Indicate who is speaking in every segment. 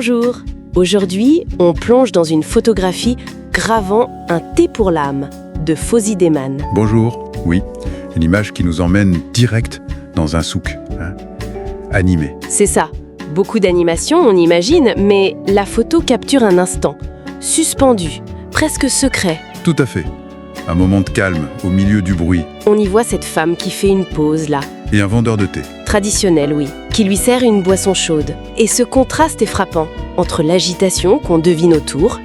Speaker 1: Bonjour. Aujourd'hui, on plonge dans une photographie gravant un thé pour l'âme de Fawzi Deman.
Speaker 2: Bonjour, oui, une image qui nous emmène direct dans un souk, animé.
Speaker 1: C'est ça. Beaucoup d'animation, on imagine, mais la photo capture un instant, suspendu, presque secret.
Speaker 2: Tout à fait. Un moment de calme au milieu du bruit.
Speaker 1: On y voit cette femme qui fait une pause là.
Speaker 2: Et un vendeur de thé.
Speaker 1: Traditionnel, oui, qui lui sert une boisson chaude. Et ce contraste est frappant entre l'agitation qu'on devine autour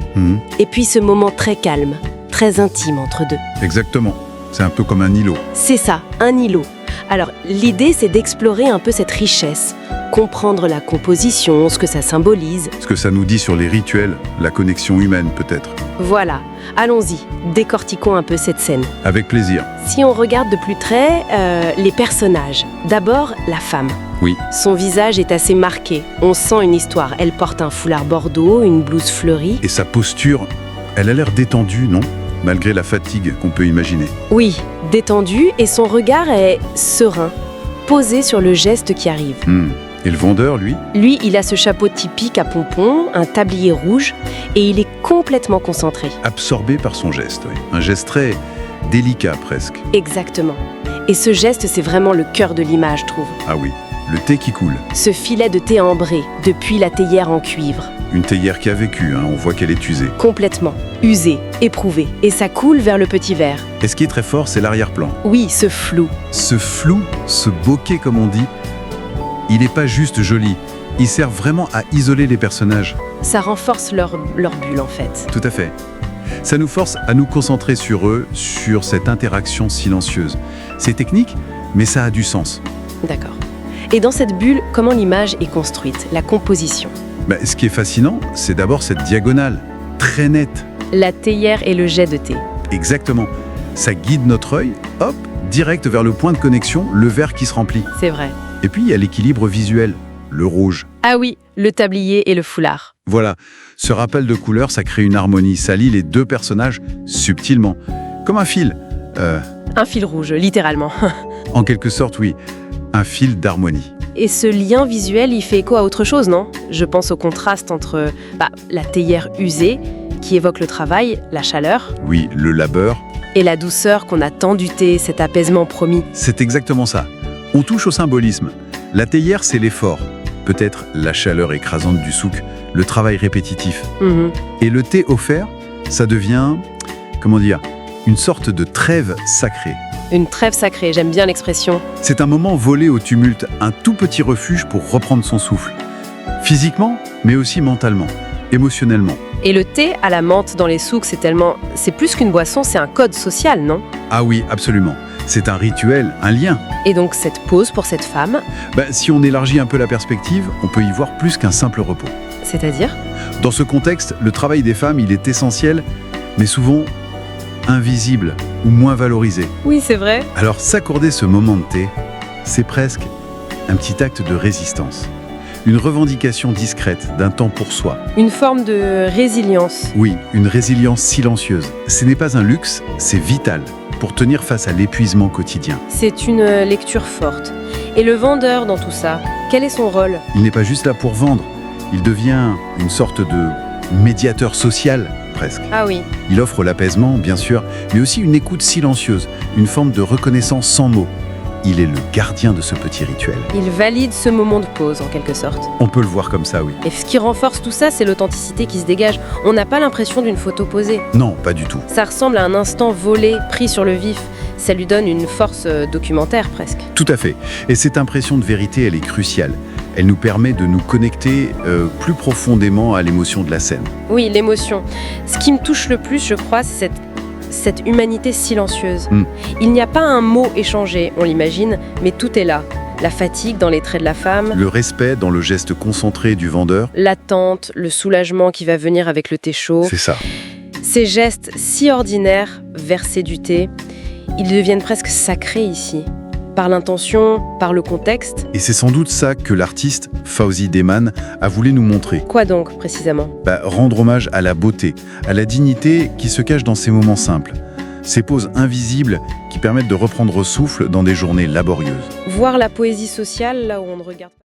Speaker 1: et puis ce moment très calme, très intime entre deux.
Speaker 2: Exactement. C'est un peu comme un îlot.
Speaker 1: C'est ça, un îlot. Alors, l'idée, c'est d'explorer un peu cette richesse, comprendre la composition, ce que ça symbolise.
Speaker 2: Ce que ça nous dit sur les rituels, la connexion humaine peut-être.
Speaker 1: Voilà, allons-y, décortiquons un peu cette scène.
Speaker 2: Avec plaisir.
Speaker 1: Si on regarde de plus près, les personnages. D'abord, la femme.
Speaker 2: Oui.
Speaker 1: Son visage est assez marqué. On sent une histoire. Elle porte un foulard bordeaux, une blouse fleurie.
Speaker 2: Et sa posture, elle a l'air détendue, non ? Malgré la fatigue qu'on peut imaginer.
Speaker 1: Oui, détendue, et son regard est serein, posé sur le geste qui arrive.
Speaker 2: Et le vendeur, lui ?
Speaker 1: Lui, il a ce chapeau typique à pompons, un tablier rouge, et il est complètement concentré.
Speaker 2: Absorbé par son geste, oui. Un geste très délicat presque.
Speaker 1: Exactement. Et ce geste, c'est vraiment le cœur de l'image, je trouve.
Speaker 2: Ah oui, le thé qui coule.
Speaker 1: Ce filet de thé ambré, depuis la théière en cuivre.
Speaker 2: Une théière qui a vécu, on voit qu'elle est usée.
Speaker 1: Complètement. Usée, éprouvée. Et ça coule vers le petit verre.
Speaker 2: Et ce qui est très fort, c'est l'arrière-plan.
Speaker 1: Oui, ce flou.
Speaker 2: Ce flou, ce bokeh comme on dit, il n'est pas juste joli. Il sert vraiment à isoler les personnages.
Speaker 1: Ça renforce leur bulle, en fait.
Speaker 2: Tout à fait. Ça nous force à nous concentrer sur eux, sur cette interaction silencieuse. C'est technique, mais ça a du sens.
Speaker 1: D'accord. Et dans cette bulle, comment l'image est construite, la composition ?
Speaker 2: Ce qui est fascinant, c'est d'abord cette diagonale, très nette.
Speaker 1: La théière et le jet de thé.
Speaker 2: Exactement. Ça guide notre œil, hop, direct vers le point de connexion, le verre qui se remplit.
Speaker 1: C'est vrai.
Speaker 2: Et puis il y a l'équilibre visuel, le rouge.
Speaker 1: Ah oui, le tablier et le foulard.
Speaker 2: Voilà, ce rappel de couleurs, ça crée une harmonie, ça lie les deux personnages subtilement, comme un fil.
Speaker 1: Un fil rouge, littéralement.
Speaker 2: En quelque sorte, oui, un fil d'harmonie.
Speaker 1: Et ce lien visuel, il fait écho à autre chose, non ? Je pense au contraste entre la théière usée, qui évoque le travail, la chaleur.
Speaker 2: Oui, le labeur.
Speaker 1: Et la douceur qu'on attend du thé, cet apaisement promis.
Speaker 2: C'est exactement ça. On touche au symbolisme. La théière, c'est l'effort. Peut-être la chaleur écrasante du souk, le travail répétitif. Et le thé offert, ça devient, une sorte de trêve sacrée.
Speaker 1: Une trêve sacrée, j'aime bien l'expression.
Speaker 2: C'est un moment volé au tumulte, un tout petit refuge pour reprendre son souffle. Physiquement, mais aussi mentalement, émotionnellement.
Speaker 1: Et le thé à la menthe dans les souks, c'est plus qu'une boisson, c'est un code social, non ?
Speaker 2: Ah oui, absolument. C'est un rituel, un lien.
Speaker 1: Et donc cette pause pour cette femme...
Speaker 2: Si on élargit un peu la perspective, on peut y voir plus qu'un simple repos.
Speaker 1: C'est-à-dire ?
Speaker 2: Dans ce contexte, le travail des femmes, il est essentiel, mais souvent invisible ou moins valorisé.
Speaker 1: Oui, c'est vrai.
Speaker 2: Alors s'accorder ce moment de thé, c'est presque un petit acte de résistance. Une revendication discrète d'un temps pour soi.
Speaker 1: Une forme de résilience.
Speaker 2: Oui, une résilience silencieuse. Ce n'est pas un luxe, c'est vital pour tenir face à l'épuisement quotidien.
Speaker 1: C'est une lecture forte. Et le vendeur dans tout ça, quel est son rôle ?
Speaker 2: Il n'est pas juste là pour vendre, il devient une sorte de médiateur social, presque.
Speaker 1: Ah oui.
Speaker 2: Il offre l'apaisement, bien sûr, mais aussi une écoute silencieuse, une forme de reconnaissance sans mots. Il est le gardien de ce petit rituel.
Speaker 1: Il valide ce moment de pause, en quelque sorte.
Speaker 2: On peut le voir comme ça, oui.
Speaker 1: Et ce qui renforce tout ça, c'est l'authenticité qui se dégage. On n'a pas l'impression d'une photo posée.
Speaker 2: Non, pas du tout.
Speaker 1: Ça ressemble à un instant volé, pris sur le vif. Ça lui donne une force documentaire, presque.
Speaker 2: Tout à fait. Et cette impression de vérité, elle est cruciale. Elle nous permet de nous connecter plus profondément à l'émotion de la scène.
Speaker 1: Oui, l'émotion. Ce qui me touche le plus, je crois, c'est cette humanité silencieuse. Il n'y a pas un mot échangé, on l'imagine, mais tout est là. La fatigue dans les traits de la femme.
Speaker 2: Le respect dans le geste concentré du vendeur.
Speaker 1: L'attente, le soulagement qui va venir avec le thé chaud.
Speaker 2: C'est ça.
Speaker 1: Ces gestes si ordinaires, verser du thé, ils deviennent presque sacrés ici. Par l'intention, par le contexte.
Speaker 2: Et c'est sans doute ça que l'artiste, Fawzi Deman, a voulu nous montrer.
Speaker 1: Quoi donc, précisément ?
Speaker 2: Rendre hommage à la beauté, à la dignité qui se cache dans ces moments simples. Ces pauses invisibles qui permettent de reprendre souffle dans des journées laborieuses.
Speaker 1: Voir la poésie sociale là où on ne regarde pas.